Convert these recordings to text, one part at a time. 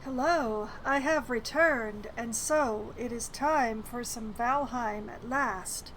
Hello, I have returned, and so it is time for some Valheim at last.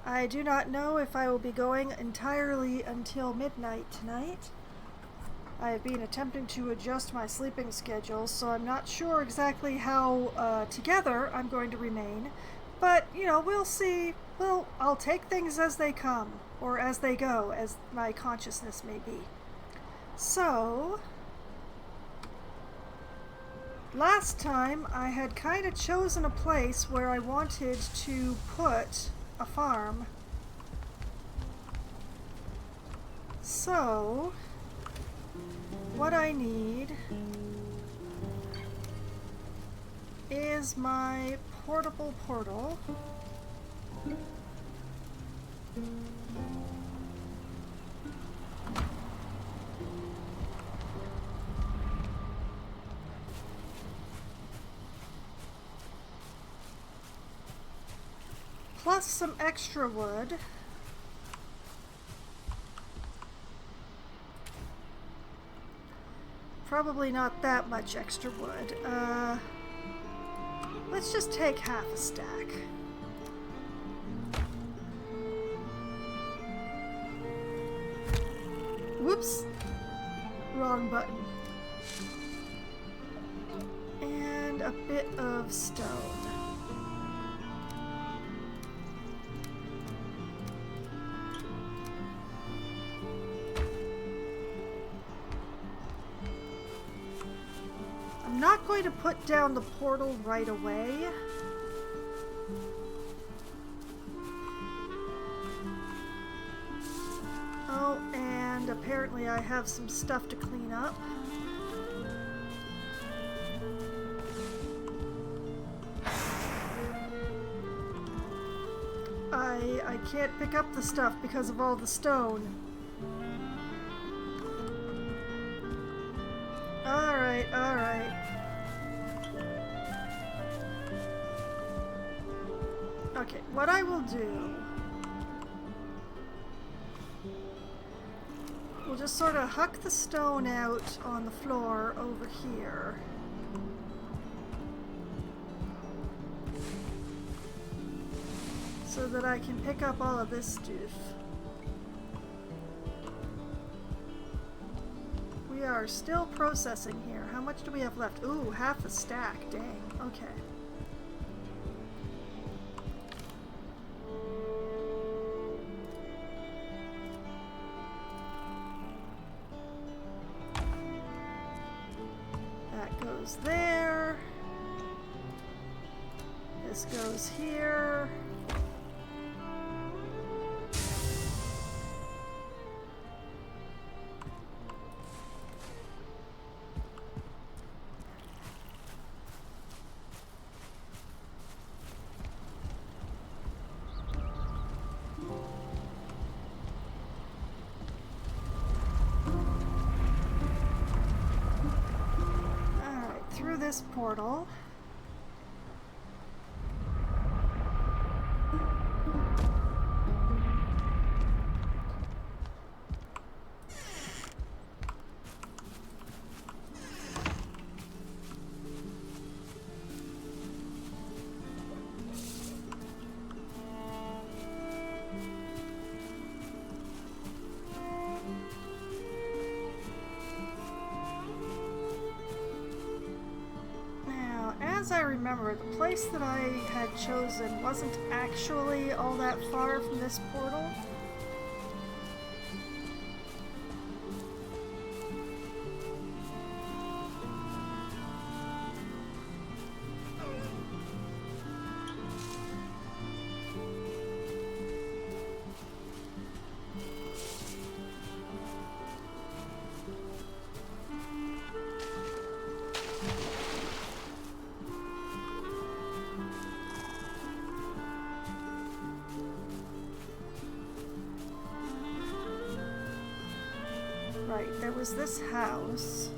I do not know if I will be going entirely until midnight tonight. I have been attempting to adjust my sleeping schedule, so I'm not sure exactly how together I'm going to remain. But, we'll see. I'll take things as they come, or as they go, as my consciousness may be. So, last time I had kind of chosen a place where I wanted to put a farm. So, what I need is my portable portal. Plus some extra wood. Probably not that much extra wood. Let's just take half a stack. Whoops! Wrong button. And a bit of stone. I'm not going to put down the portal right away. Oh, and apparently I have some stuff to clean up. I can't pick up the stuff because of all the stone. Alright, alright. Okay, what I will do... we'll just sort of huck the stone out on the floor over here. So that I can pick up all of this stuff. We are still processing here. How much do we have left? Ooh, half a stack. Dang. Okay. That goes there. This goes here. Through this portal. As I remember, the place that I had chosen wasn't actually all that far from this portal. Right, there was this house.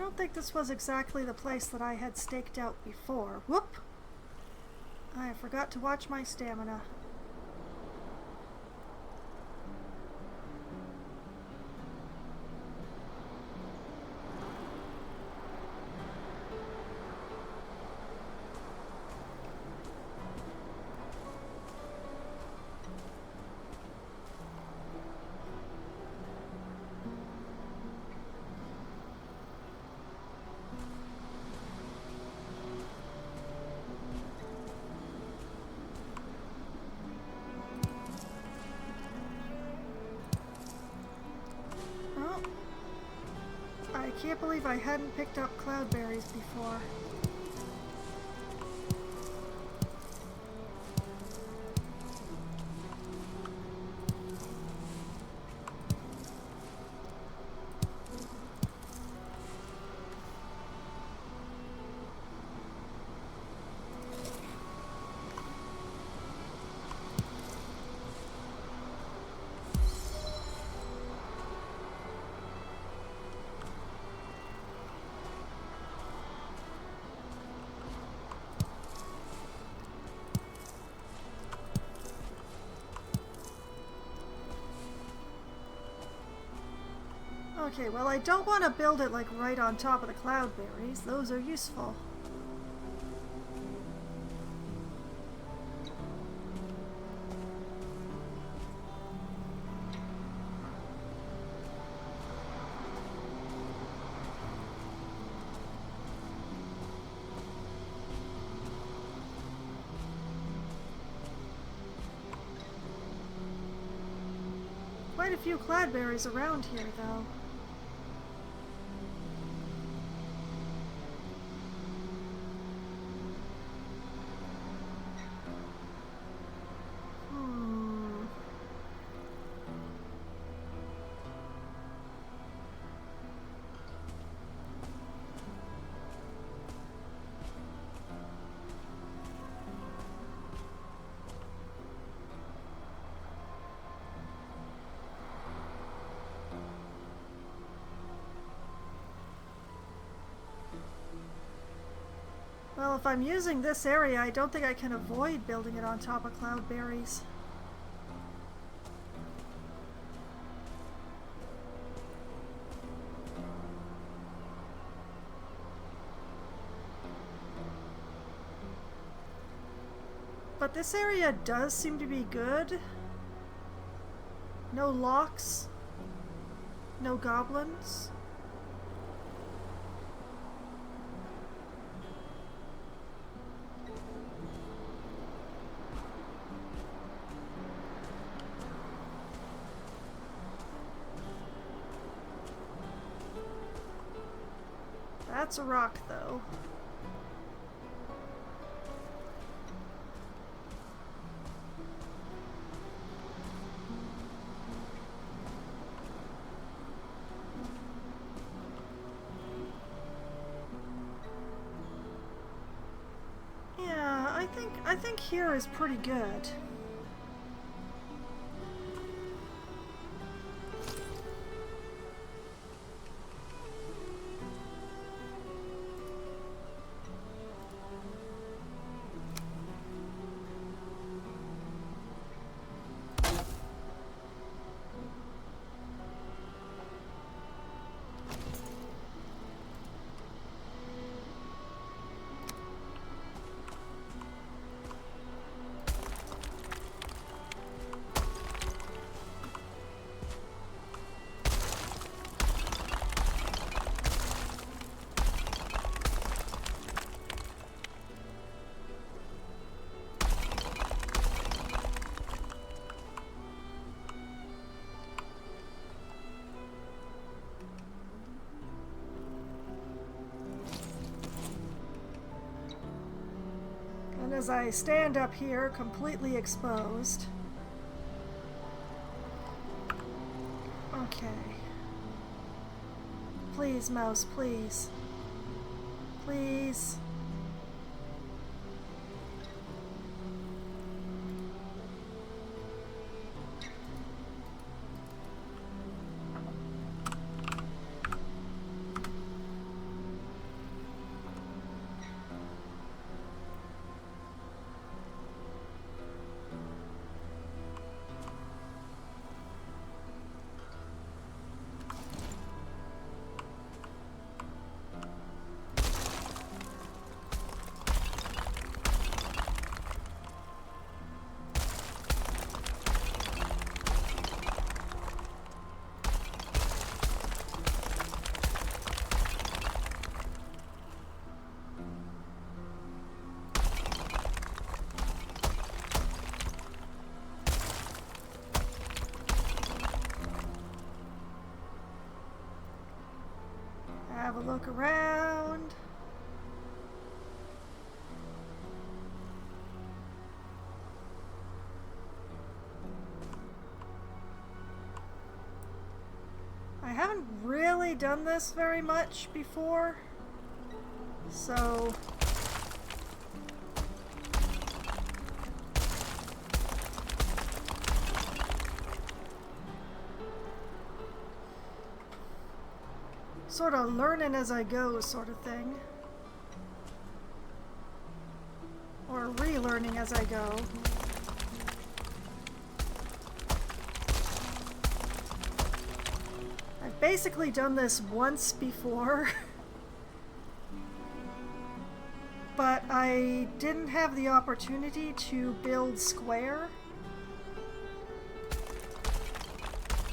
don't think this was exactly the place that I had staked out before. Whoop! I forgot to watch my stamina. I can't believe I hadn't picked up cloudberries before. Okay, well, I don't want to build it like right on top of the cloudberries. Those are useful. Quite a few cloudberries around here, though. Well, if I'm using this area, I don't think I can avoid building it on top of cloudberries. But this area does seem to be good. No locks. No goblins. That's a rock, though. Yeah, I think here is pretty good. And as I stand up here, completely exposed. Okay. Please, mouse, please. Please. have a look around. I haven't really done this very much before, so sort of learning as I go sort of thing. Or relearning as I go. I've basically done this once before, but I didn't have the opportunity to build square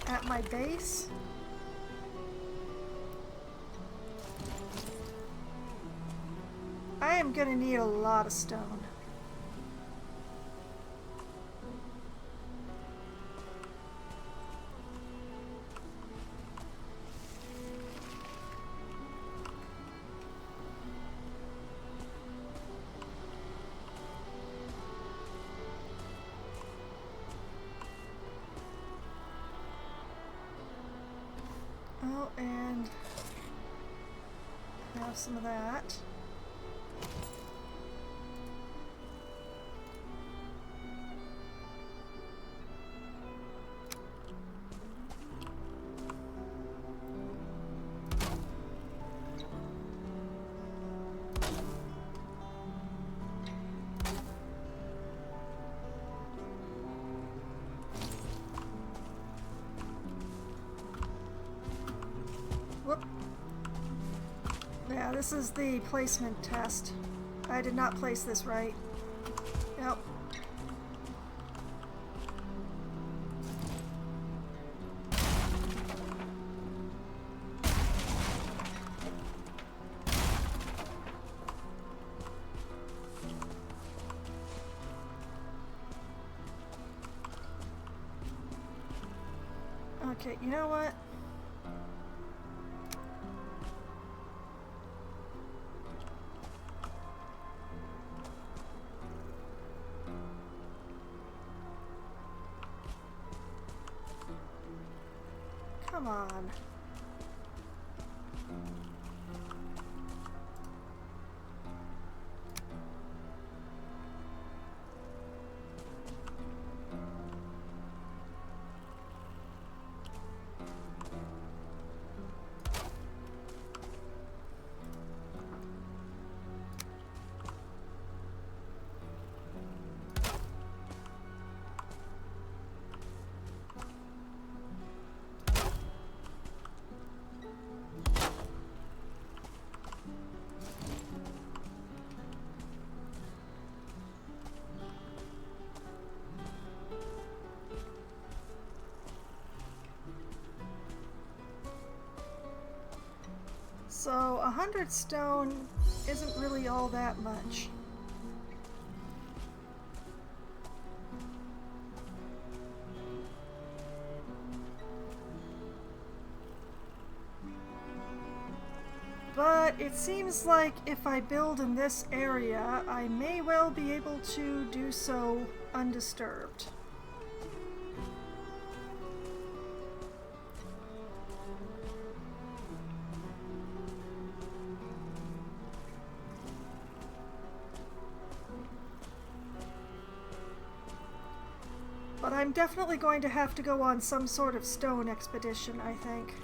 at my base. I am gonna need a lot of stone. Oh, and have some of that. Whoop. Yeah, this is the placement test. I did not place this right. Yep. Okay, you know what? Come on. So 100 stone isn't really all that much. But it seems like if I build in this area, I may well be able to do so undisturbed. But I'm definitely going to have to go on some sort of stone expedition, I think.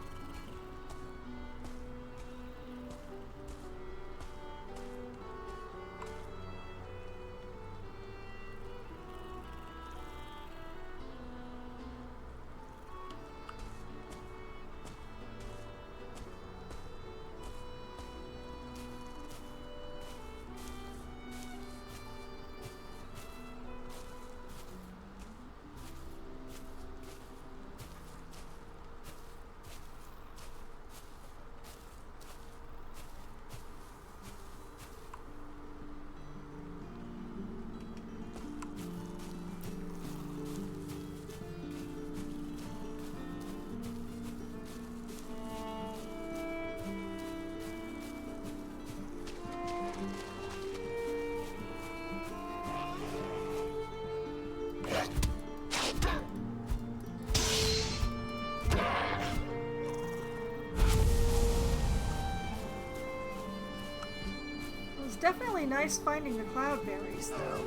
definitely nice finding the cloudberries, though.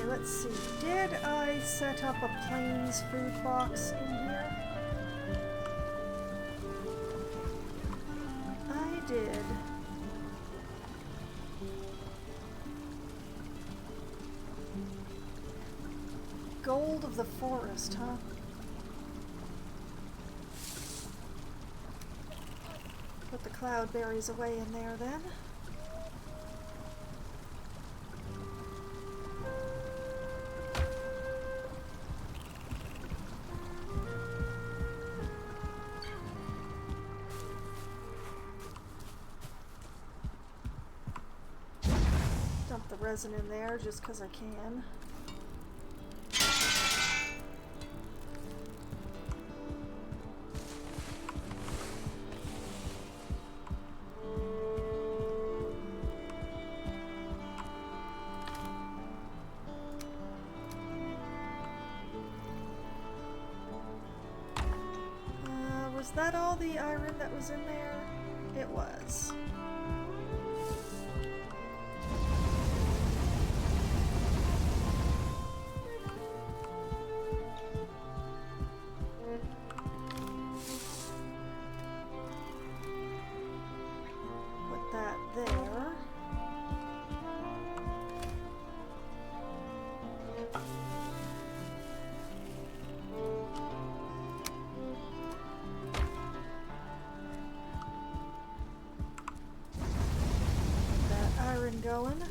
Let's see, did I set up a plains food box in here? I did. Gold of the forest, huh? Put the cloudberries away in there then. Dump the resin in there just because I can. Was that all the iron that was in there? It was. Put that there. Going.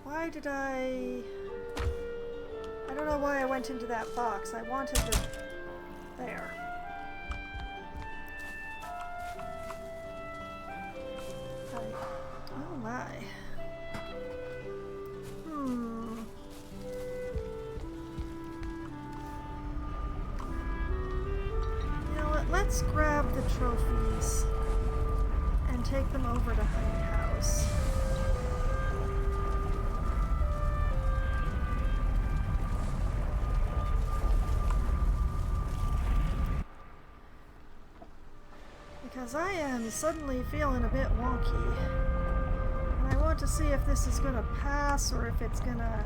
Why did I don't know why I went into that box. I wanted to... There. Oh my. Let's grab the trophies and take them over to Honey House. Because I am suddenly feeling a bit wonky. And I want to see if this is going to pass or if it's going to...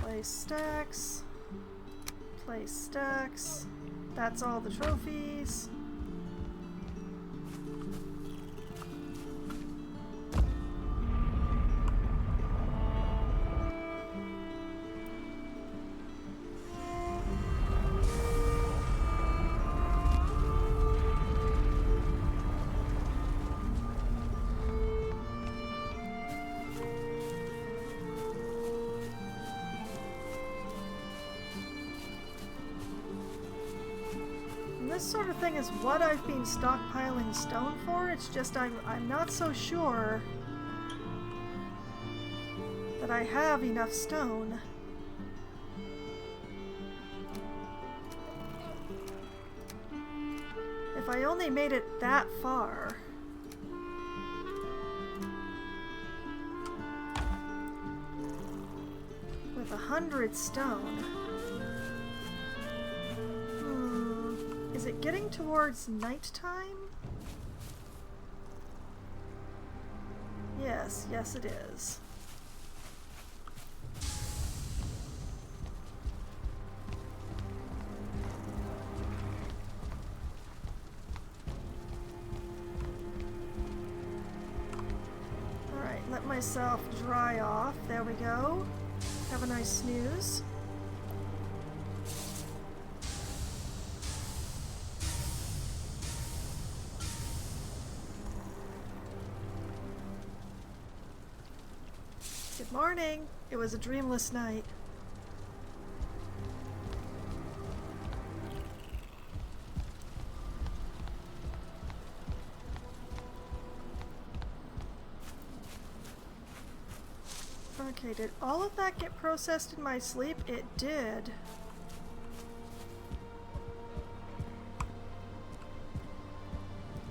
Place stacks. That's all the trophies. This sort of thing is what I've been stockpiling stone for. It's just I'm not so sure that I have enough stone. If I only made it that far. With 100 stone. Is it getting towards nighttime? Yes, yes it is. Alright, let myself dry off. There we go. Have a nice snooze. Good morning. It was a dreamless night. Okay, did all of that get processed in my sleep? It did.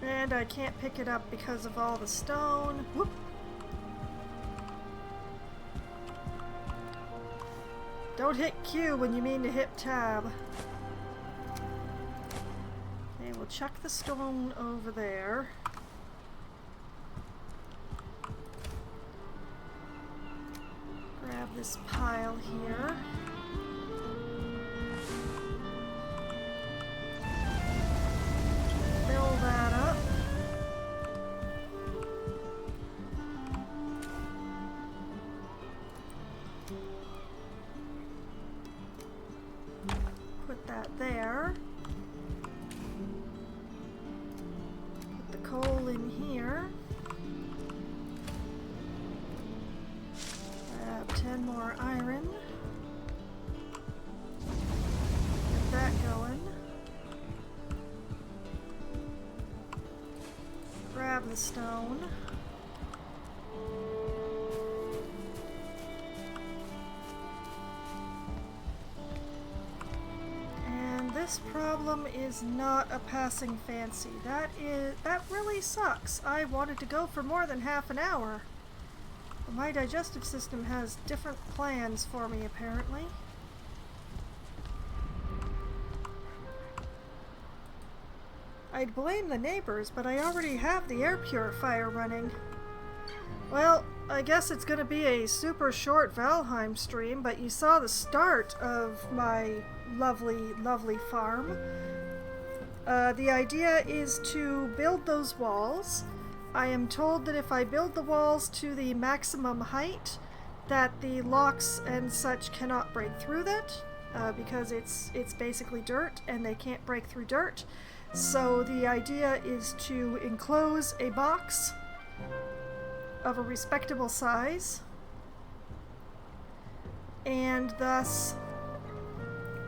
And I can't pick it up because of all the stone. Whoop! Don't hit Q when you mean to hit tab. Okay, we'll chuck the stone over there. Grab this pile here. Fill that up. Put that there. Put the coal in here. 10 more iron. Get that going. Grab the stone. And this problem is not a passing fancy. That really sucks. I wanted to go for more than half an hour. My digestive system has different plans for me, apparently. I'd blame the neighbors, but I already have the air purifier running. Well, I guess it's gonna be a super short Valheim stream, but you saw the start of my lovely, lovely farm. The idea is to build those walls. I am told that if I build the walls to the maximum height, that the locks and such cannot break through that, because it's basically dirt and they can't break through dirt. So the idea is to enclose a box of a respectable size, and thus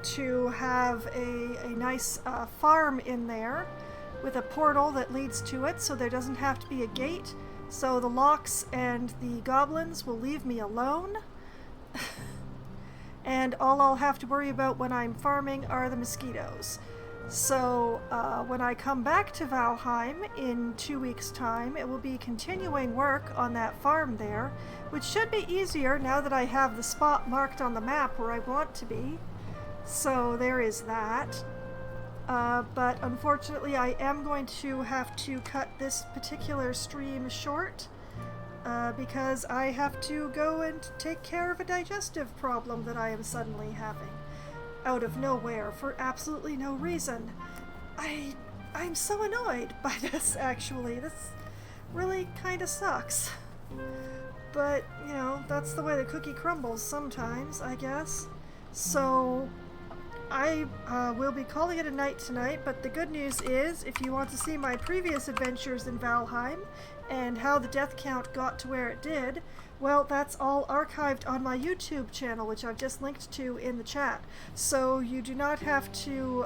to have a nice farm in there with a portal that leads to it, so there doesn't have to be a gate, so the locks and the goblins will leave me alone. And all I'll have to worry about when I'm farming are the mosquitoes. So when I come back to Valheim in 2 weeks' time, it will be continuing work on that farm there, which should be easier now that I have the spot marked on the map where I want to be. So there is that. But unfortunately I am going to have to cut this particular stream short because I have to go and take care of a digestive problem that I am suddenly having out of nowhere for absolutely no reason. I'm so annoyed by this, actually. This really kind of sucks. But, you know, that's the way the cookie crumbles sometimes, I guess. So I will be calling it a night tonight, but the good news is, if you want to see my previous adventures in Valheim and how the death count got to where it did, well, that's all archived on my YouTube channel, which I've just linked to in the chat. So you do not have to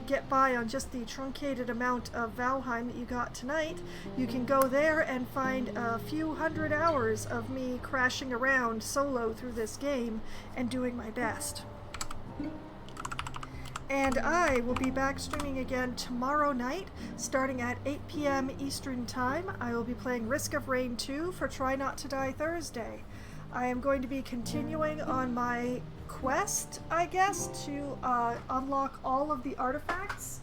get by on just the truncated amount of Valheim that you got tonight. You can go there and find a few hundred hours of me crashing around solo through this game and doing my best. And I will be back streaming again tomorrow night, starting at 8 p.m. Eastern Time. I will be playing Risk of Rain 2 for Try Not to Die Thursday. I am going to be continuing on my quest, I guess, to unlock all of the artifacts.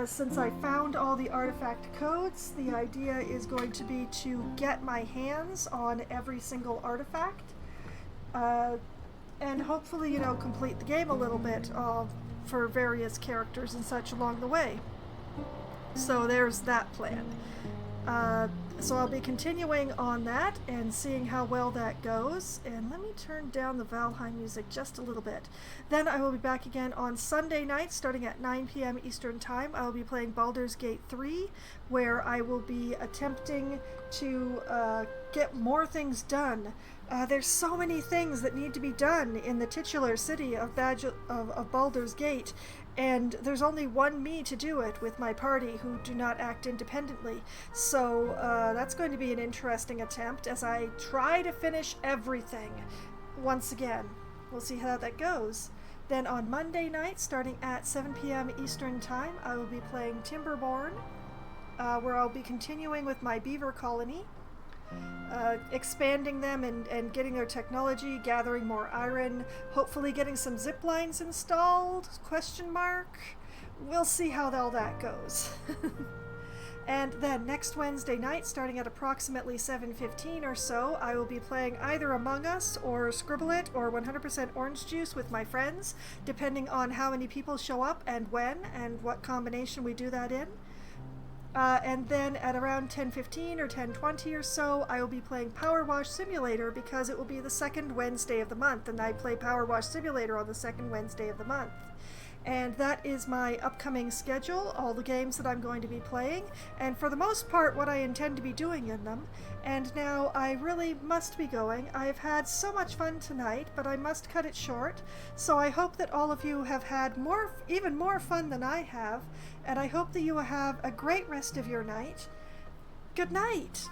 Since I found all the artifact codes, the idea is going to be to get my hands on every single artifact. And hopefully, you know, complete the game a little bit. For various characters and such along the way. So there's that plan. So I'll be continuing on that and seeing how well that goes. And let me turn down the Valheim music just a little bit. Then I will be back again on Sunday night starting at 9 p.m. Eastern Time. I will be playing Baldur's Gate 3, where I will be attempting to get more things done. There's so many things that need to be done in the titular city of Baldur's Gate, and there's only one me to do it with my party who do not act independently. So that's going to be an interesting attempt as I try to finish everything once again. We'll see how that goes. Then on Monday night, starting at 7 p.m. Eastern Time, I will be playing Timberborn, where I'll be continuing with my beaver colony. Expanding them and getting their technology, gathering more iron, hopefully getting some zip lines installed, question mark. We'll see how all that goes. And then next Wednesday night, starting at approximately 7:15 or so, I will be playing either Among Us or Scribble It or 100% Orange Juice with my friends, depending on how many people show up and when and what combination we do that in. And then at around 10:15 or 10:20 or so, I will be playing Power Wash Simulator because it will be the second Wednesday of the month, and I play Power Wash Simulator on the second Wednesday of the month. And that is my upcoming schedule, all the games that I'm going to be playing, and for the most part what I intend to be doing in them. And now I really must be going. I've had so much fun tonight, but I must cut it short. So I hope that all of you have had even more fun than I have, and I hope that you will have a great rest of your night. Good night!